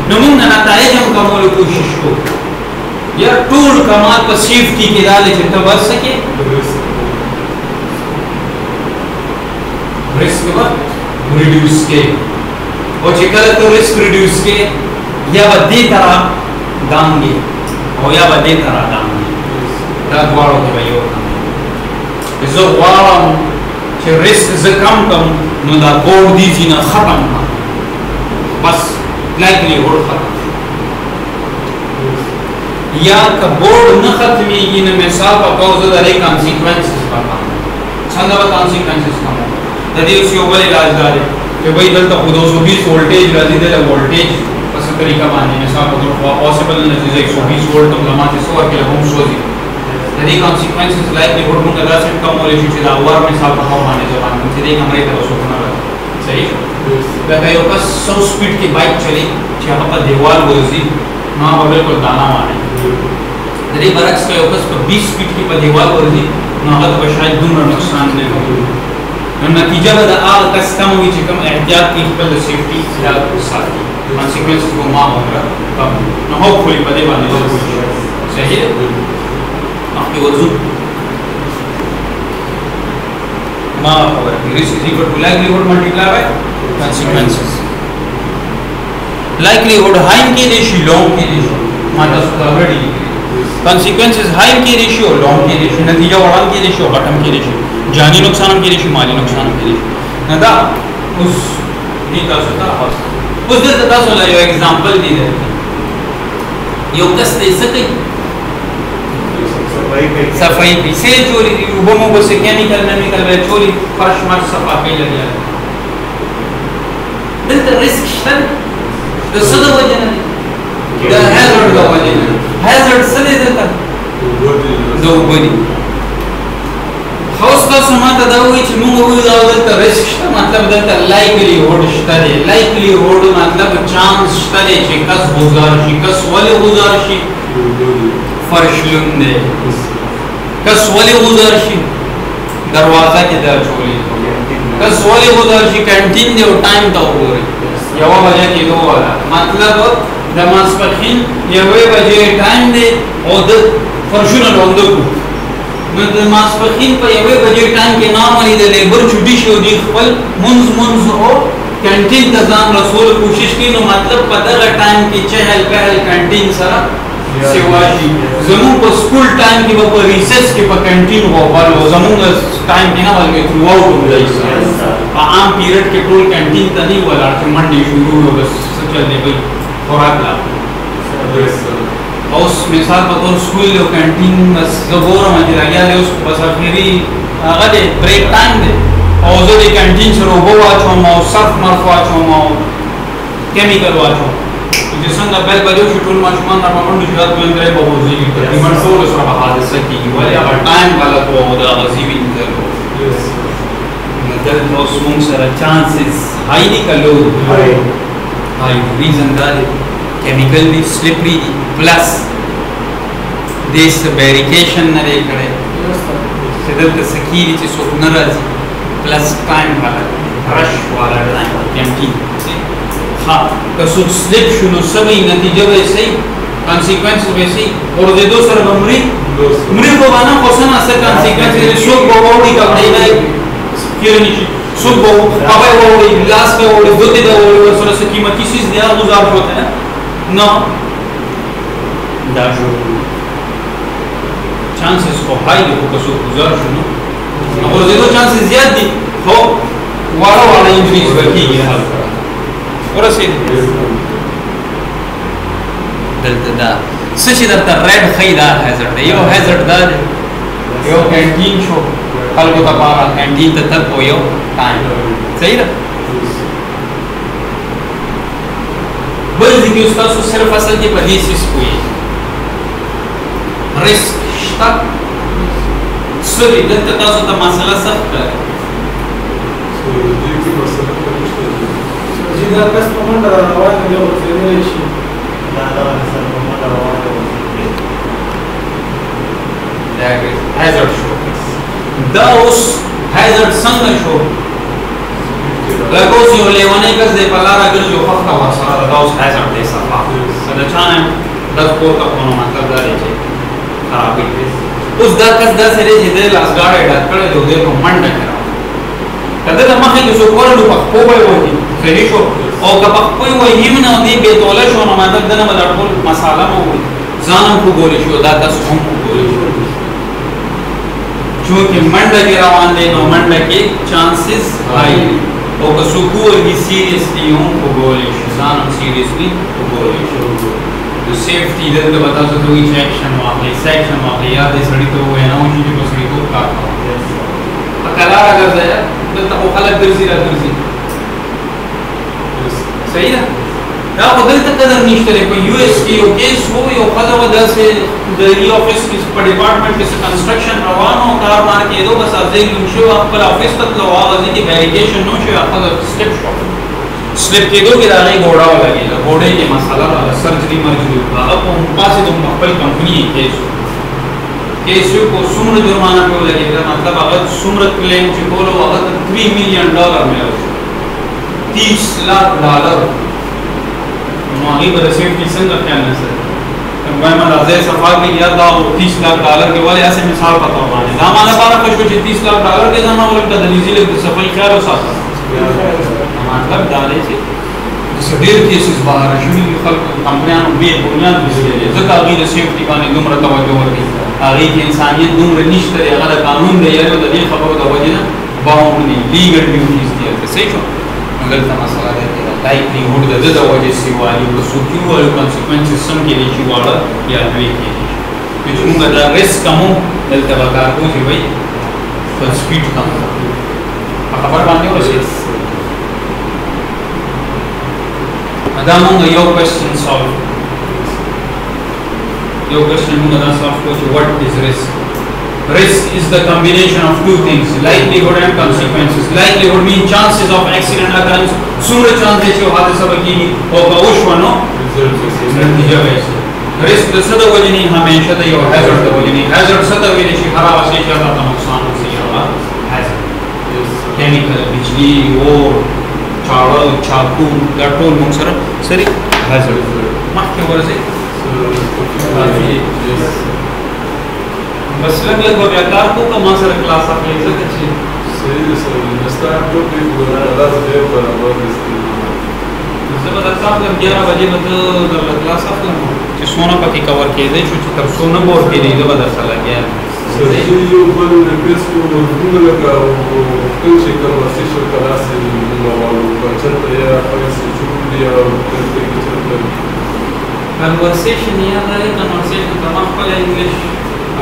نو موږ د نتایج هم کمولو کوشش کوو یا ټول کمال په سیفټي کې دا دی چې ته بچ سکې رسک به ریډیوس کې او چې کله ته رسک ریډیوس کې یا به دې طرح دانګې او یا به دې طرح دانګې دا دواړو کې به یو زه غواړم چې رسک زه کم کړم نو دا بورډ دې ځینه ختم کړم بس لایکلیهوډ ختم یا که بورډ نه ختمېږي نو مثال په طور زه د هغې کانسیکوینسز پکړم څنګه به کانسیکوینسز کم د دې اوس یو بل علاج دا دی چې بھائی دلته خو 220 وولټیج راځي دلته وولټیج په څه طریقه باندې مثال په طور پاسبل نه چې 120 وولټ هم لماتې څو ورکړي هم سوځي د دې کانسیکوینسز لایکلیهوډ موږ داسې کولی شو چې دا ور مثال په طور باندې ځوان چې دې کمرې ته وسوک نه راځي صحیح لکه یو کس 100 سپیډ کې بایک چلی چې هغه په دیوال ورځي نو هغه بالکل دانا ماني د دې برعکس که یو کس په 20 سپیډ کې په دیوال ورځي نو هغه به شاید دومره نقصان نه وي نو نتیجه به د هغه کس کم وي چې کوم احتیاط کوي خپل د سیفټي خیال ساتي کانسیکوینسز به ما عمره کم نو هوپفully په دې باندې صحیح ده مخکې ورځو ما خبره کړې risk is equal to likelihood multiplied by consequences likelihood high کې شي long کې شي ما تاسو ته already consequences high کې شي او long کې شي نتیجه وړاندې کې شي او غټم کې شي جانی نقصان هم کې شي مالی نقصان هم کې شي نه دا اوس دې تاسو ته اوس دلته تاسو له یو एग्जांपल دی یو کس دې سکه صفائی کی سے چوری وبمو کو سے کیمیکل به چوری فرش مر صفائی لګیا دلته ریسک شته د صد وجه نه د هازارد د وجه نه هازارد څه دی دلته دوبري خاص تاسو ماته دا وایي چې موږ وایو دا دلته ریسک شته مطلب دلته لایکلیهوډ شته دی لایکلیهوډ مطلب چانس شته دی چې کس گزار شي کس ولې گزار شي فرش لوندې کس ولې گزار شي دروازه کې دا چولې کس ولې گزار شي کانټین دی او ټایم ته وګورئ یو بجې کې دوه مطلب د ماسپخین یوې بجې ټایم دی او د فرشونه لوندو نو د ماسپخین په یوې بجې ټایم کې نارملي د لیبر چوټي شو دی خپل منځ او کانټین ته ځان رسول کوشش کوي نو مطلب په دغه ټایم کې چهل پهل کانټین سره سیواشي زمون په سکول ټایم کې په ریسس کې په کانټین وو زمون ټایم کې نه ولګي تھرو اوټ ولای په عام پیریډ کې ټول کانټین ته نه ولاړ چې منډي شروع و بس چل دی بھائی خوراک لا اوس مثال په تور سکول او کانټین بس زګورم چې راځي اوس په سفری هغه دی بریک ټایم دی او زه د کانټین سره وو واچوم او صف مرفوع واچوم او کیمیکل واچوم چې څنګه بل بل یو ټول ماشومان را باندې شوات باندې په وځي تقریبا ټول سره حادثه کیږي ولی هغه ټایم غلط وو دا غزيوي انترو نو موږ سره چانسز هاي دي کلو هاي ریزن دا کیمیکل دی سلیپری دی پلس دیس بیریکیشن نه لري کړي چې دلته سکیری چې څوک ناراضي پلس ټایم غلط رش والا ټایم کیمتی हाँ कसु स्लिप शुरू सभी नतीजे वैसे ही consequence वैसे ही और दे दो सर मरी को बना कोसन असर consequence ये सुख बहुड़ी का बड़ेगा फिर नहीं सुख बहु पापा बहुड़ी लास्ट पे बहुड़ी दूसरी बहुड़ी और सर से कीमती चीज दिया गुजार होता है ना दाजो chances को हाई देखो कसु गुजार शुरू और दे दो chances ज्यादा दी हो वाला इंक्रीज करती है हाल और ऐसे दलता दा सच्ची दलता रेड खैदा हैजर्ड यो हैजर्ड दा यो कैंटीन शो कल को तपारा कैंटीन तक हो यो टाइम सही ना बल दिखे उसका सो सिर्फ असल के बेसिस कोई रिस्क स्टॉक सभी दलता का सो मसला सख्त है जिधर कस्टमर रवा ने जो relation hazard show those hazard संग show लगो जो लेवने का जे पलारा कर जो फक्का वासा those hazard दे सफा सदचाने 10 को का कोनो मतलब दारे छे खराबी उस 10 से रे जे लास गाड़े डाल कर जो दे को मंड करा कदे त मखे जो कोरडू पक पोबय होती सही शो او کپک کوئی وای نیمنا دی به توله شو نو مطلب دنه بدل ټول مساله مو ځانم کو ګولې شو دا تاسو هم کو ګولې شو چې منډه کې روان دي نو منډه کې چانسز هاي او که سو کو هی سیریسلی هم کو ګولې شو ځانم سیریسلی کو ګولې شو د سیفټی دلته بتا ته دوی سیکشن واخلې یا د سړی ته وای نو چې په سړی کو کار کوي اکلا اگر ځای دلته خلک درځي راځي सही ना ना बदल तक कदर निश्चित है कोई यूएस की केस हो या खदा वजह से दिल्ली ऑफिस की डिपार्टमेंट के कंस्ट्रक्शन रवाना हो कार मार के दो बस आज एक शो आप पर ऑफिस तक लो आवाज की वेरिफिकेशन नो शो आप स्लिप के दो के दाने घोड़ा लगेगा घोड़े के मसाला सर्जरी मर्जरी अब हम पास तुम अपनी कंपनी केस को सुम्र जुर्माना पे लगेगा मतलब अगर सुम्र क्लेम जो बोलो अगर $3 million में $30 लाख मांगी बड़े सेफ्टी संग क्या है सर मैं मलाजे सफा के लिया था $30 लाख के वाले ऐसे मिसाल बताओ माने ना माने बारा कुछ $30 लाख के जाना वाला का दलीजी ले सफाई क्या हो सकता मतलब डाले से जैसे डेढ़ केसेस बाहर शुरू खल्क कंपनियां में बुनियाद बिजली जगह आगे सेफ्टी का ने दुमरा तवज्जो वर्दी आगे की इंसानियत दुमरा निश्चित है अगर कानून दे यार तो ये खबर तो वजह ना बाउंड लीगल ड्यूटीज दिया सही हो मगर मसला है लाइवलीहुड द वजह से वाली को सुक्यू वाले कॉन्सिक्वेंसेस सम के लिए वाला या वे के लिए जो मगर रिस्क कम दलता बकार को जी भाई तो स्पीड कम खबर बांधने और से अदामों का यो क्वेश्चन सॉल्व यो क्वेश्चन मुझे सॉल्व को what is risk is the combination of two things likelihood and consequences likelihood means chances of accident occurrence सूर्य चांस है जो हादसा बकी हो गौश वनो नतीजा वैसे रिस्क तो सदा वजह नहीं हमेशा तो यो हैजर्ड तो वजह नहीं हैजर्ड सदा वजह से खराब से ज्यादा तो नुकसान हो से ज्यादा हैजर्ड केमिकल बिजली और चावल चाकू गटोल मुंसर सरी हैजर्ड माफ के वजह से बस लग व्यापार को कमा सर क्लास आप ले सकते हैं सही है सर नस्ता तो भी बोला लास्ट डे पर बहुत इसकी जब तक आप 11 बजे तक क्लास आप जो सोना पति कवर किए थे जो तब सोना बोर्ड के लिए जब दस लग गया सर ये जो बल रिक्वेस्ट को दूर लगा वो कल से कन्वर्सेशन करा से वालों बच्चन या अपने से छूट लिया और करके चलते कन्वर्सेशन या रहे कन्वर्सेशन तमाम पर इंग्लिश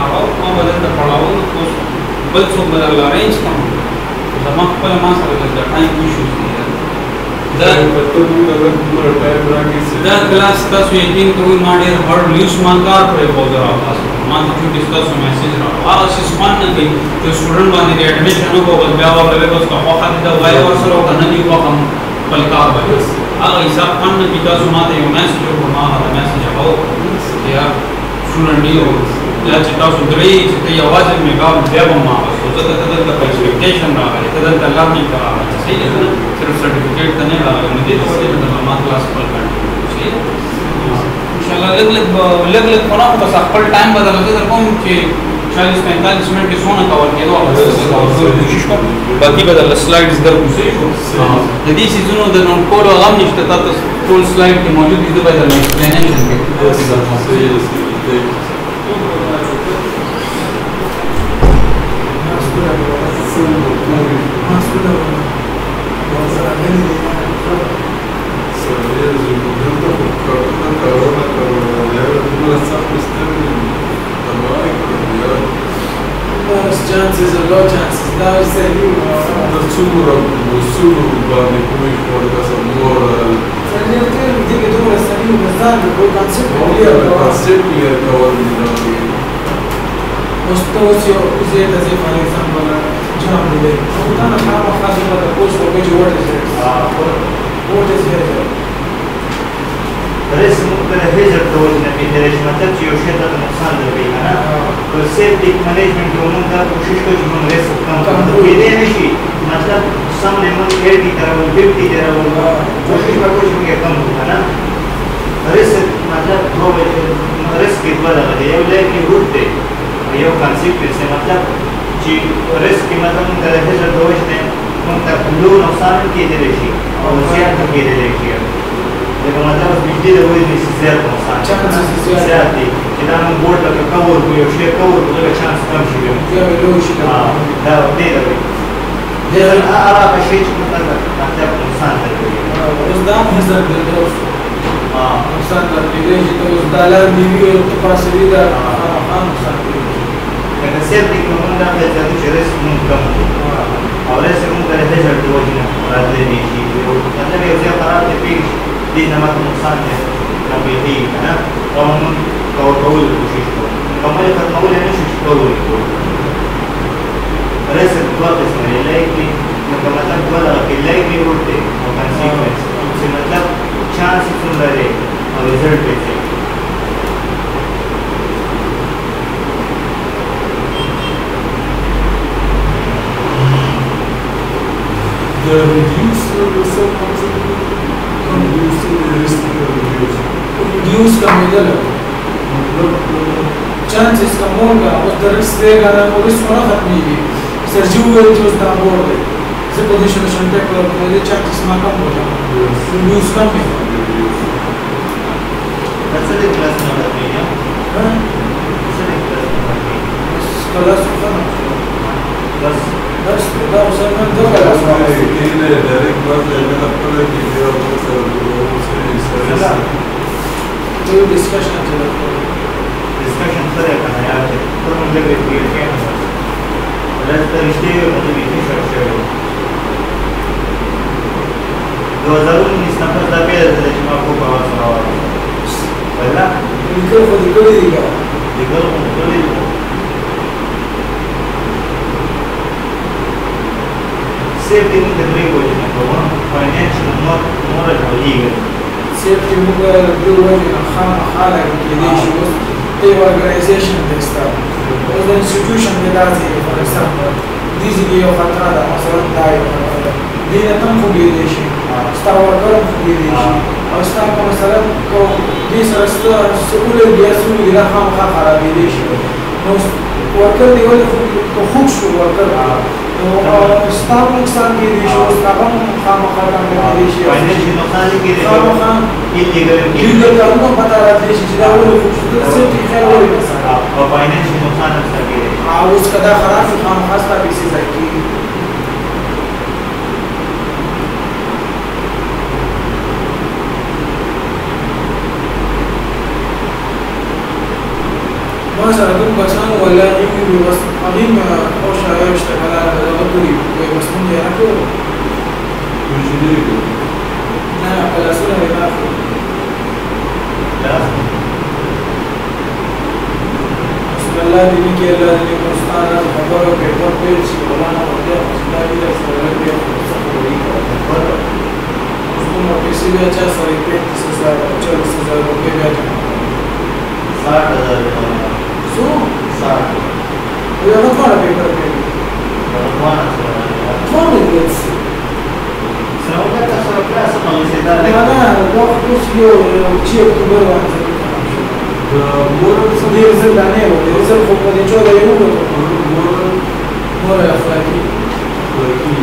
आओ को बदल कर पढ़ाओ तो बल सो बदल अरेंज करो तमाम पर मास लग टाइम इश्यूज नहीं है तो अगर पूरा टाइम रखे से द क्लास का स्वीटिंग तो वी माडे हर न्यूज़ मानकार पर बोलर आवाज मान तो डिस्कस मैसेज रहा आ सिस्टम ने कि जो स्टूडेंट वाले एडमिशन को बस ब्याह वाले को उसका औकात द वाई और सरो का नहीं को हम पलकार बस आ हिसाब खान ने पिता सुनाते मैसेज को मां मैसेज आओ यार स्टूडेंट यो या چې تاسو درې چې ته یوازې میګا بیا به ما وسو زه ته دلته په ایکسپیکټیشن راغلی ته دلته لرنینګ ته راغلی صحیح ده نه صرف سرټیفیکیټ ته نه راغلی نو دې ته وجه ده ما کلاس خپل کړی صحیح ده انشاءالله لږ خو نه بس خپل ټایم بدل زه کوم چې 40-45 منټ کې څونه کول کېدو کوشش کوم باقي بدل سلایډز در کوشش د دې سيزونو د نوٹ کولو هغه نشته تاسو ټول سلایډ کې موجود دي د بدل ایکسپلینیشن کې chances or low chances. Now it's a new. The suru bani kumi for the moral. So you think it was a new design, the concept clear. Concept clear cover. Most of you say as if, for example, John Dewey. So we don't have a fast for the post for which what is it? What is it? رسم ممكن هيجر توجنا في درجة مثلا يوشيد هذا نقصان دربي أنا والسيفتي مانجمنت يومون ده وشيش كوش من رسم كم بيدين شيء مثلا سامنے من 80 ترى ولا 50 ترى ولا وشيش ما كوش من كم أنا رسم مثلا هو رسم كتبه ده يولا كي روته يو كونسيكونس मतलब जी रिस्क मतलब من तरह هيجر توجنا من تقلو نقصان كي درجة أو زيادة كي درجة लेकिन मतलब बिजली दे वही निश्चित नुकसान चांस है कि ना हम बोर्ड लगा कवर को यो शेयर कवर को लगा चांस कम शिगे क्या लोग हां दा दे दे जैसे आरा का शेच मतलब नुकसान है उस दाम हज़ार दे हां नुकसान कर दे तो उस डॉलर वीडियो तो पास रीदा हां नुकसान लेकिन सिर्फ एक मंदा है जब शेयर्स कम और ऐसे हम करे है जब तो वही ना रात में ही मतलब ये उसे खराब है पेश دينا ما نقصان نبيتي أنا قوم قول وشيشكو قوم يفرق قول يعني شيشكو رئيس الضغط اسمه likely لما مثلا ولا في likely route أو consequence उससे मतलब chance सुन रहे और result बेचे The reduced result reduce का मिडल chances का मोड़ का उस तरह से गाना और इस वाला खत्म ही है सर्जियो जो उसका मोड़ है इसे पोजीशन शंटे पर पहले chances में कम हो जाता है reduce कम है that's the class number 3 yeah हाँ class खत्म बस दा उसमें दो क्लास ये डायरेक्ट बात लेने का पड़े कि ये चला तो डिस्कशन चला डिस्कशन करेगा ना यार तो मुझे भी क्लियर किया ना रस्ट रिश्ते मुझे भी नहीं समझ 2019 नंबर दबे थे जो आपको बात सुना पहला निकल को दिगा safety in the way was number one, financial moral or legal. Safety ممكن يقول وين خالق ليش بس أي organization تستار. إذا institution بلازم for example ديزي ليه خطرة مثلا داي دينا تنفو ليش استوى كلام في ليش أو استوى مثلا كو ديس رسلا سؤال بيسوي إلى خام خارج ليش نص worker يقول خوش worker استوى نقصان في ليش استوى خام خارج ليش financial نقصان की خام illegal कानून बता रहा है जिसका वो खूबसूरत से दिखा रहा है और फाइनेंशियल नुकसान अच्छा की है हाँ उसका दा खराब काम खास था किसी से की ما سألتم بسان ولا يمكن بس أمين أو شايف اشتغل على الغدوري بس من يأكل لا ولا سنة ولا الله دې کې الله دې مستانه خبرو په ټول پیل شي ولانا ورته خدای دې سره دې څه کوي کومه پیسې بیا چا سره 35,000 40,000 روپۍ بیا 60,000 रुपये सो 60 ये ना कौन पेपर पे कौन कौन है ये Será que essa peça não vai ser dada? ना लोग कुछ यो ची अक्टूबर वाला मोरल ये रिजल्ट आने वाले रिजल्ट को पता चला ये होगा मोरल मोरल अखलाकी की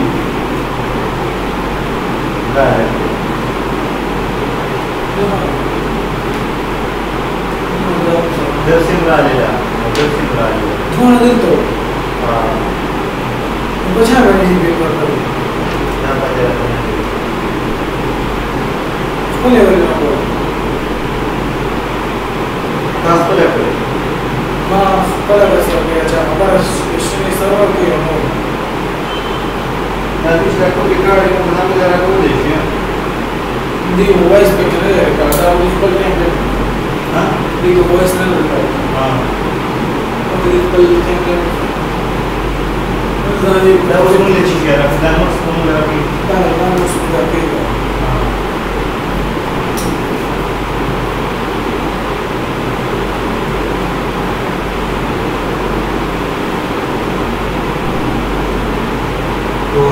Da. Deve ser brasileira. Deve ser brasileira. थोड़ा देर तो Ah, बचा मैंने ये पेपर पर dá para ter. कौन है वाला को Mas por exemplo, माँ पता बस लग गया अच्छा हमारा स्टेशन सर्वर के हो na lista complicada, eu vou dar uma olhada com ele, दी वॉइस पे चले जाएगा था उस पर क्या ah? दी वॉइस ना लगता Ah. और इस पर क्या ज़ाली Dá uma olhada de cara, dá uma olhada aqui. ताला ना उसका के तो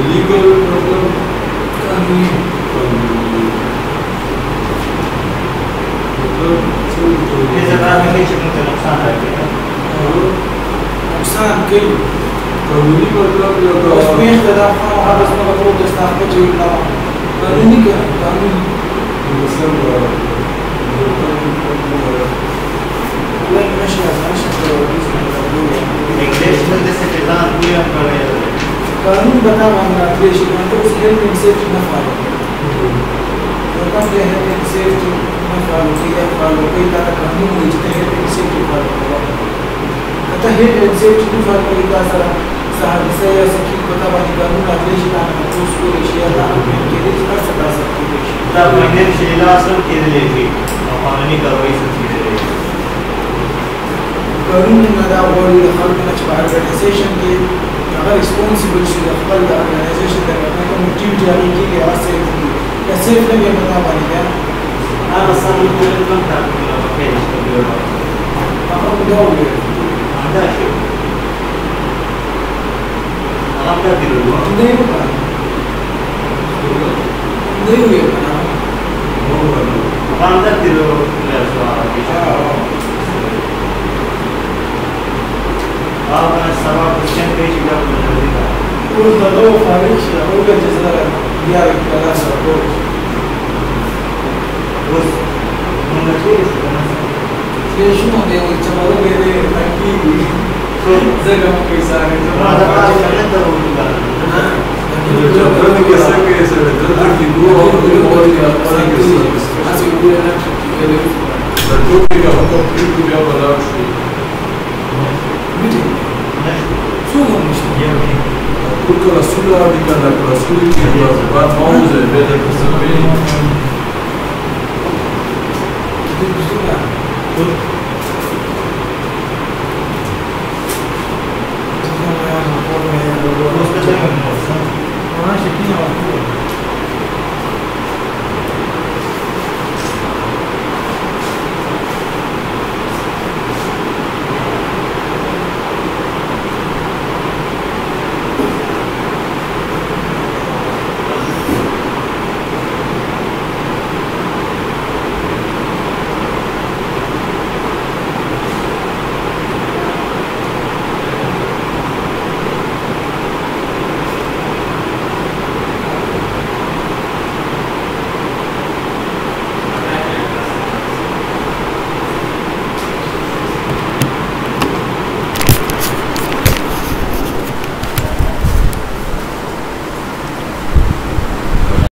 लीगल मतलब कानूनी ये ज़्यादा मिलने से मुझे नुकसान है नुकसान के कानूनी मतलब उसमें इख्तिलाफ है हर उसमें मतलब दस्तावेज को चाहिए ना कानूनी क्या कानूनी नहीं मशीन इंग्लिश में जैसे किसान पूरे हम कर रहे हैं कानून बता मांगना देश में तो उस हेल्थ एंड सेफ्टी न फॉलो तो कम जो हेल्थ एंड सेफ्टी न फॉलो किया फॉलो कोई तरह कानून नहीं जितने हेल्थ एंड सेफ्टी फॉलो हुआ अतः हेल्थ एंड सेफ्टी न फॉलो किया सारा साहब से ऐसे कि पता वाली कानून देश का तो उसको एशिया का के लिए कर सकती है तब मैंने शेला सब के लिए थी और कानूनी कार्रवाई सब की रही कानून में मदा और ये खल्क में ऑर्गेनाइजेशन के अगर रिस्पांसिबल से खपल ऑर्गेनाइजेशन का एक्टिविटी आने के लिए और सेफ या सेफ लगे बता पानी क्या أنا صار لي كم تعرف لما كان يشتغل हम जाओगे هذا شيء هذا دلوقتي नहीं होगा नहीं होगा هذا دلوقتي لا سؤال أنا سبب كم بيجي قبل الرزق और दलो फारिश और का जैसा दिया कला सपोर्ट बस من كيف ये شو ده चमारो मेरे ताकि जगह पे सारे هذا ما يقدر يقول Trata que se trata que no así que la tópica un conflitto di avalanche شو هو المشكلة tutta la Sudafrica da la Sudafrica va famosa e vede questo bene Você tem uma emoção? Eu acho que não.